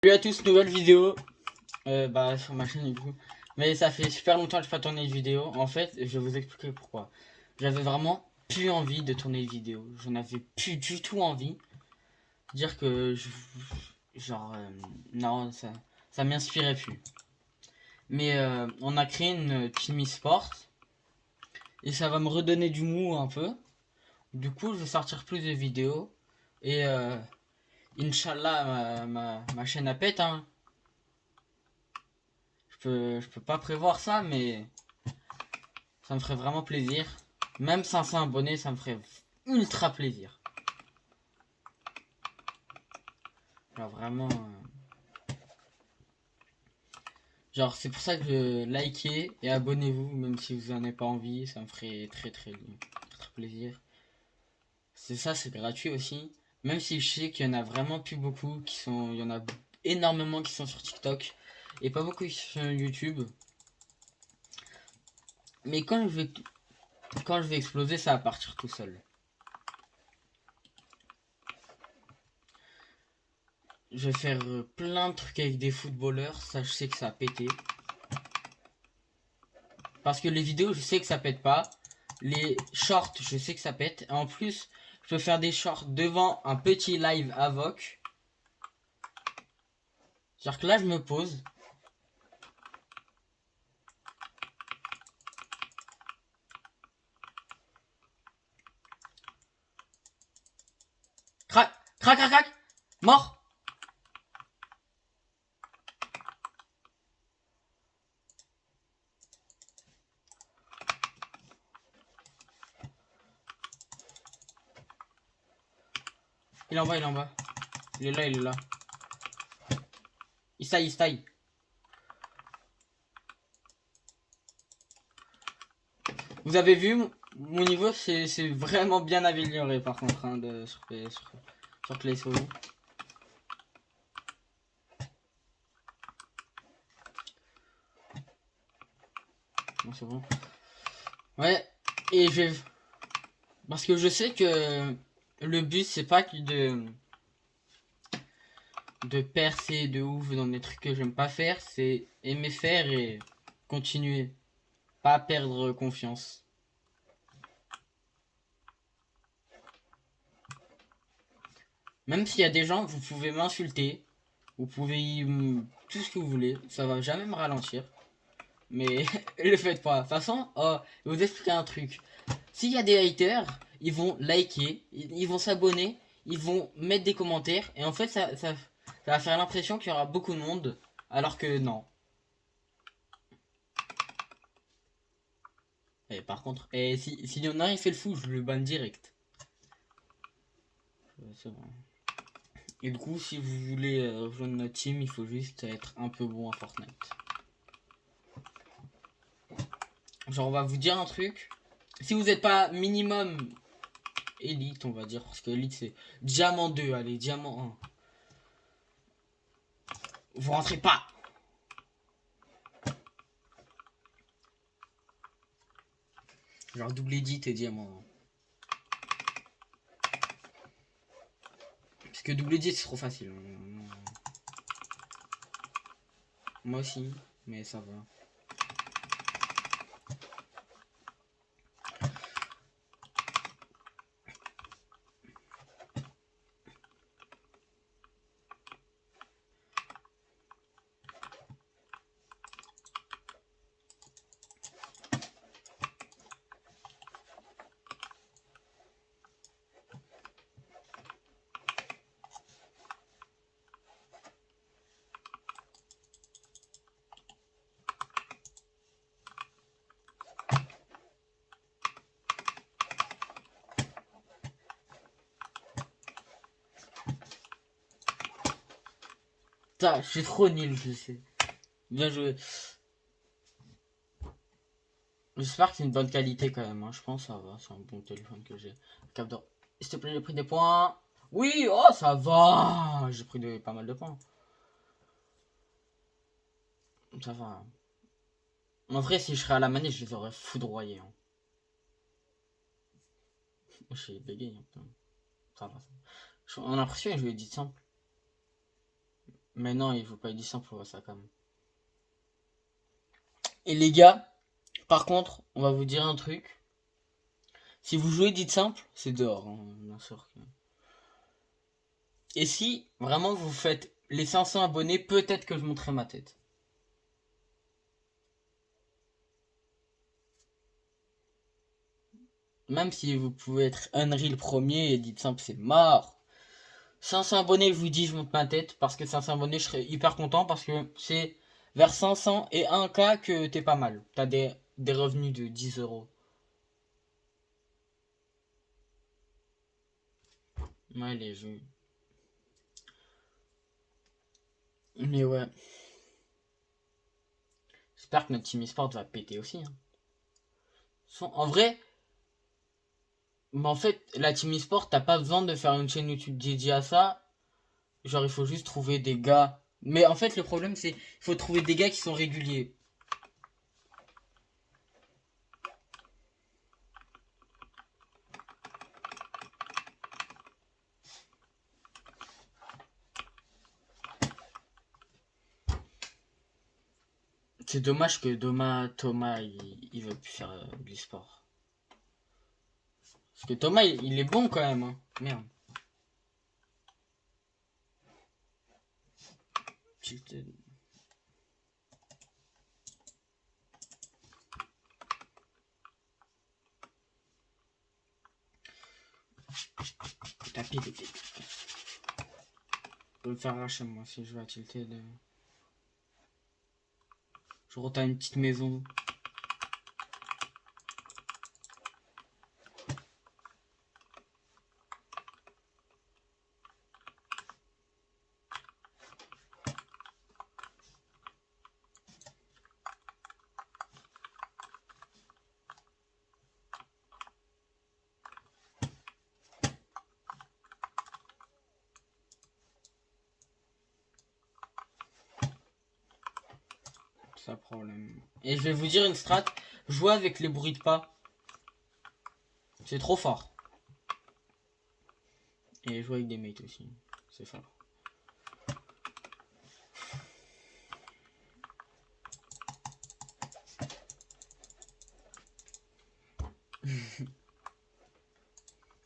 Salut à tous, nouvelle vidéo sur ma chaîne du coup. Mais ça fait super longtemps que je n'ai pas tourné de vidéo. En fait, je vais vous expliquer pourquoi. J'avais vraiment plus envie de tourner de vidéo. J'en avais plus du tout envie. Dire que non, ça m'inspirait plus. Mais on a créé une team e-sport et ça va me redonner du mou un peu. Du coup, je vais sortir plus de vidéos et Inch'Allah, ma chaîne a pète, hein. Je peux pas prévoir ça, mais ça me ferait vraiment plaisir. Même 500 abonnés, ça me ferait ultra plaisir. Genre vraiment... Genre c'est pour ça que likez et abonnez-vous, même si vous en avez pas envie, ça me ferait très plaisir. C'est ça, c'est gratuit aussi. Même si je sais qu'il y en a vraiment plus beaucoup qui sont... Il y en a énormément qui sont sur TikTok et pas beaucoup qui sont sur YouTube. Mais quand je vais exploser, ça va partir tout seul. Je vais faire plein de trucs avec des footballeurs, ça je sais que ça a pété. Parce que les vidéos, je sais que ça pète pas. Les shorts, je sais que ça pète. Et en plus, je peux faire des shorts devant un petit live Avoc. C'est-à-dire que là, je me pose. Crac, crac, crac, crac. Mort. Il est en bas, il est en bas. Il est là, il est là. Il staille, il staille. Vous avez vu, mon niveau, c'est vraiment bien amélioré par contre, hein, sur Clay Solo. Bon, c'est bon. Ouais, et je vais... Parce que je sais que le but, c'est pas que de percer de ouf dans des trucs que j'aime pas faire, c'est aimer faire et continuer. Pas perdre confiance. Même s'il y a des gens, vous pouvez m'insulter, vous pouvez tout ce que vous voulez, ça va jamais me ralentir. Mais le faites pas. De toute façon, je vais vous expliquer un truc. S'il y a des haters, ils vont liker, ils vont s'abonner, ils vont mettre des commentaires, et en fait, ça va faire l'impression qu'il y aura beaucoup de monde, alors que non. Et par contre, s'il y en a un, il fait le fou, je le banne direct. C'est bon. Et du coup, si vous voulez rejoindre notre team, il faut juste être un peu bon à Fortnite. Genre, on va vous dire un truc. Si vous n'êtes pas minimum élite, on va dire, parce que élite c'est diamant 2, allez, diamant 1. Vous rentrez pas. Genre double edit et diamant 1. Parce que double edit c'est trop facile. Moi aussi, mais ça va. Putain, je suis trop nul, je sais. Bien joué. J'espère que c'est une bonne qualité quand même, hein. Je pense que ça va, c'est un bon téléphone que j'ai. Cap d'or. S'il te plaît, j'ai pris des points. Oui, oh ça va. J'ai pris pas mal de points. Ça va. En vrai, si je serais à la manette, je les aurais foudroyés, hein. J'ai bégayé un peu. Ça va. On a l'impression que je lui ai dit simple. Mais non, il faut pas être simple pour ça quand même. Et les gars, par contre, on va vous dire un truc. Si vous jouez dites simple, c'est dehors, hein, bien sûr. Et si vraiment vous faites les 500 abonnés, peut-être que je montrerai ma tête. Même si vous pouvez être Unreal premier et dites simple, c'est mort. 500 abonnés, je vous dis, je monte ma tête. Parce que 500 abonnés, je serais hyper content. Parce que c'est vers 500 et 1K que t'es pas mal. T'as des revenus de 10 euros. Ouais, les jeux. Mais ouais. J'espère que notre team esport va péter aussi. Hein. En vrai, mais en fait, la team esport, t'as pas besoin de faire une chaîne YouTube dédiée à ça. Genre, il faut juste trouver des gars. Mais en fait, le problème, c'est qu'il faut trouver des gars qui sont réguliers. C'est dommage que Thomas, il veut plus faire de l'e-sport. Parce que Thomas, il est bon quand même. Hein. Merde. Tapis de tête. Je peux me faire lâcher moi si je vais à Tilted. Je retourne une petite maison. Ça problème. Et je vais vous dire une strat. Jouez avec les bruits de pas. C'est trop fort. Et jouer avec des mates aussi. C'est fort.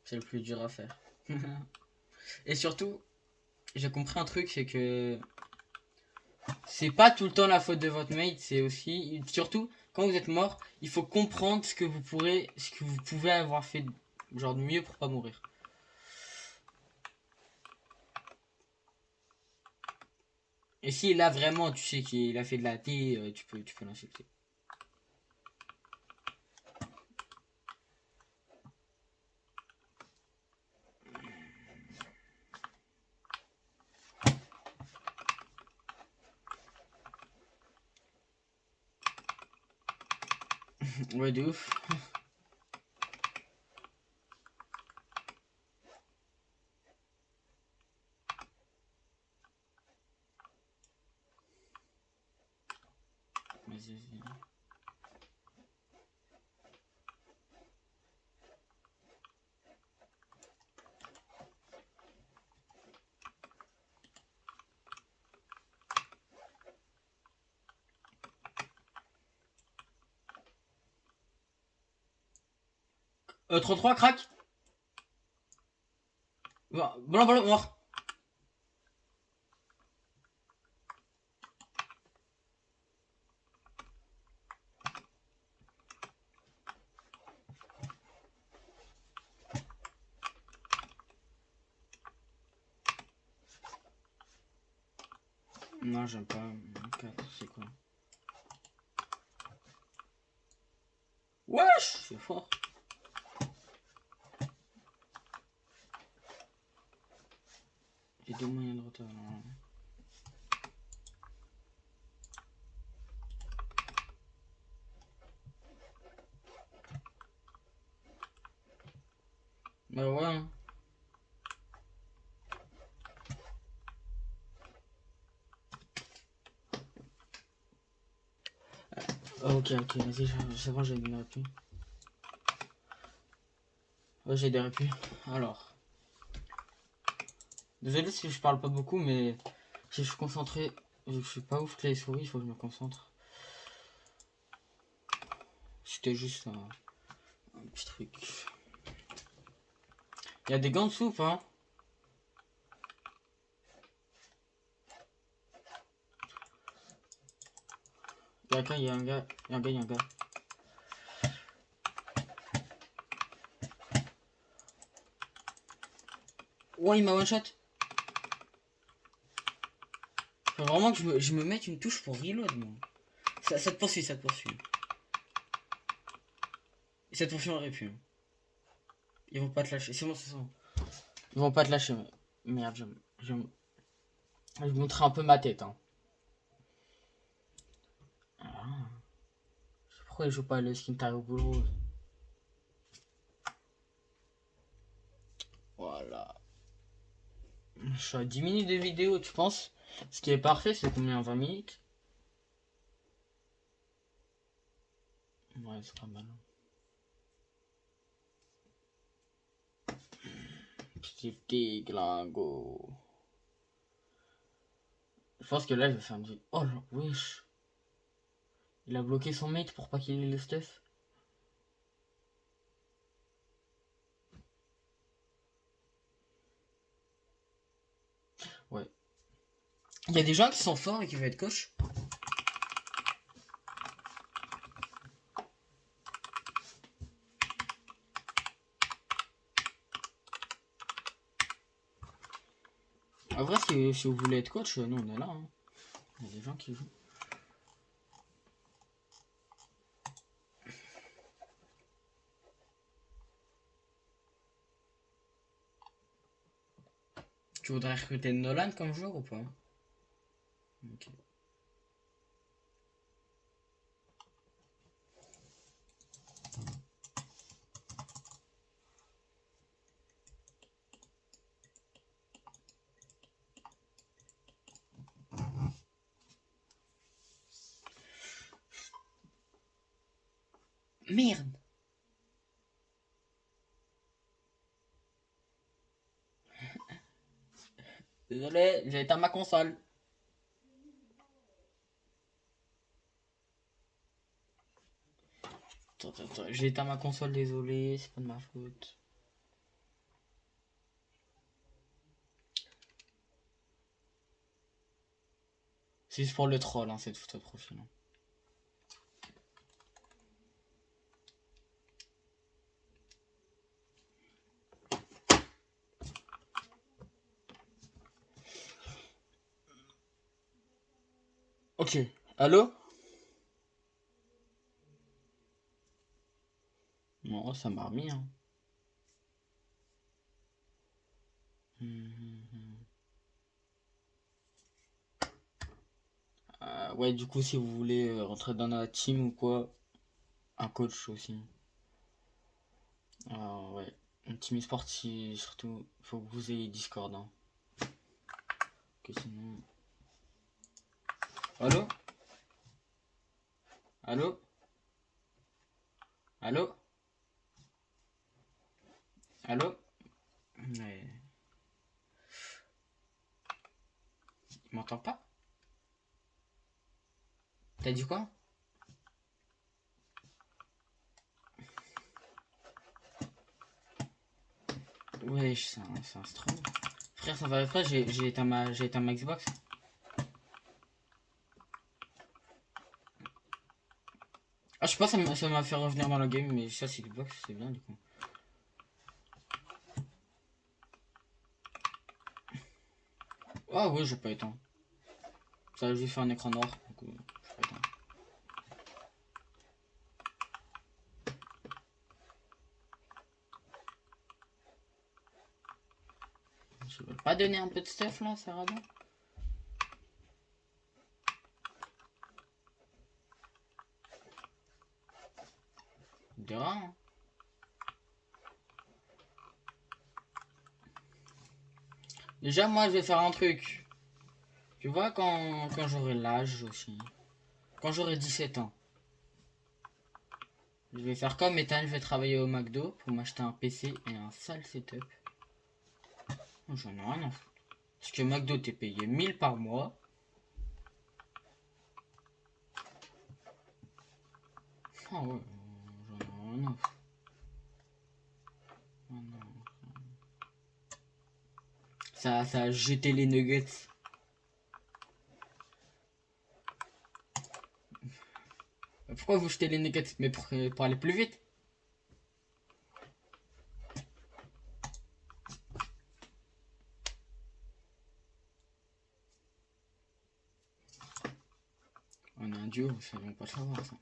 C'est le plus dur à faire. Et surtout, j'ai compris un truc, c'est que c'est pas tout le temps la faute de votre mate, c'est aussi, surtout, quand vous êtes mort, il faut comprendre ce que vous pouvez avoir fait, genre de mieux pour pas mourir. Et si là vraiment tu sais qu'il a fait de la thé, tu peux l'insulter. Ouais, de ouf. Vas-y, vas-y. Euh, 33, crack. Blanc, blanc, mort. Non, j'aime pas. C'est quoi? Wesh, c'est fort. J'ai deux moyens de retard. Non. Bah ouais. Hein. Ok, ok, vas-y, c'est bon, j'ai une répus. Ouais, j'ai des répus. Alors. Désolé si je parle pas beaucoup, mais Si je suis concentré, je suis pas ouf clavier souris, il faut que je me concentre. C'était juste un petit truc. Il y a des gants de soupe, hein. Il y a un gars, il y a un gars, il y a un gars. Ouais, il m'a one shot. Faut vraiment que je me mette une touche pour reload, moi. Ça te poursuit, ça te poursuit. Et cette poursuit aurait pu. Ils vont pas te lâcher, c'est bon, c'est bon. Ils vont pas te lâcher, mais... Merde, je vais montrer un peu ma tête, hein. Ah. Pourquoi il joue pas le skin Tario Boulot? Voilà. Je suis à 10 minutes de vidéo, tu penses? Ce qui est parfait, c'est combien? 20 minutes? Ouais, c'est pas mal. Petit glingo. Je pense que là, je vais faire une vidéo. Oh là, wesh. Il a bloqué son mate pour pas qu'il ait le stuff. Ouais. Il y a des gens qui sont forts et qui veulent être coach. En vrai, si vous voulez être coach, nous on est là. Hein. Il y a des gens qui jouent. Tu voudrais recruter Nolan comme joueur ou pas? Ok. Merde. Désolé, j'ai éteint ma console. Attends, j'ai éteint ma console, désolé, c'est pas de ma faute. C'est juste pour le troll, hein, cette photo de profil. Hein. Ok, allô? Non, ça m'a remis. Hein. Ouais, du coup, si vous voulez rentrer dans la team ou quoi, un coach aussi. Ouais, une team e-sport, surtout, faut que vous ayez Discord. Hein. Que sinon... Allô? Allô? Allô? Allô? Mais... Il m'entend pas? T'as dit quoi? Ouais, c'est un strum. Frère, ça va frère, j'ai éteint ma Xbox. Ah, je sais pas, ça m'a fait revenir dans la game, mais ça, c'est Xbox, c'est bien du coup. Ah ouais, j'ai pas éteint. Ça a juste fait un écran noir, donc j'ai pas éteint. Je veux pas donner un peu de stuff là, ça va bien? De rien. Hein. Déjà, moi, je vais faire un truc. Tu vois, quand j'aurai l'âge aussi, quand j'aurai 17 ans, je vais faire comme Ethan, je vais travailler au McDo pour m'acheter un PC et un sale setup. J'en ai rien à foutre. Parce que McDo, t'es payé 1000 par mois. Ah ouais, j'en ai rien à foutre. Ah non. Ça a jeté les nuggets. Pourquoi vous jetez les nuggets? Mais pour aller plus vite. On a un duo, ça vient pas le savoir ça.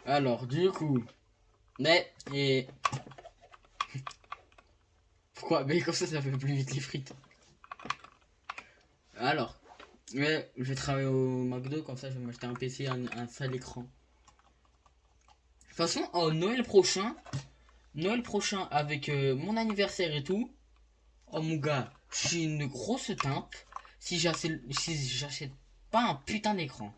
Alors, du coup. Mais, et. Pourquoi? Mais comme ça fait plus vite les frites. Alors, ouais, je vais travailler au McDo, comme ça je vais m'acheter un PC, un sale écran. De toute façon, Noël prochain avec mon anniversaire et tout, oh mon gars, je suis une grosse timpe si j'achète pas un putain d'écran.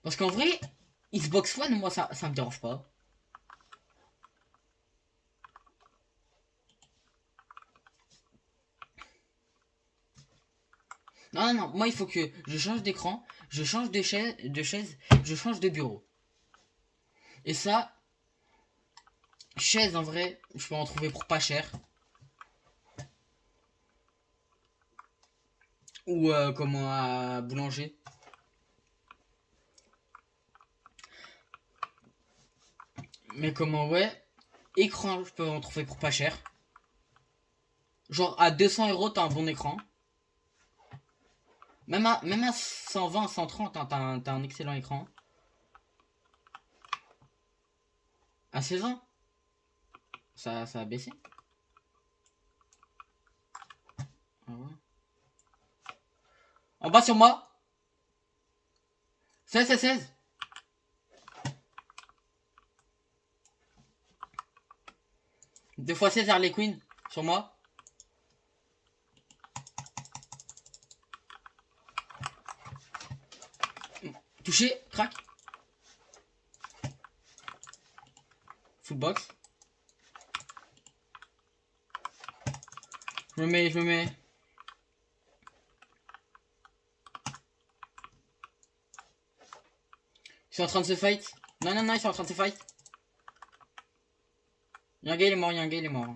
Parce qu'en vrai, Xbox One, moi ça me dérange pas. Non, non, non, moi il faut que je change d'écran, je change de chaise, je change de bureau. Et ça, chaise en vrai, je peux en trouver pour pas cher. Ou comment à boulanger. Mais comment ouais, écran, je peux en trouver pour pas cher. Genre à 200 € t'as un bon écran. Même à 120, 130, hein, t'as un excellent écran. À 16 ans, ça a baissé. Ah ouais. En bas sur moi. 16, 16, 16. Deux fois 16 Harley Quinn. Sur moi. Touché, crac. Full box. Je me mets. Ils sont en train de se fight. Non, non, non, ils sont en train de se fight. Y'a un gars, il est mort,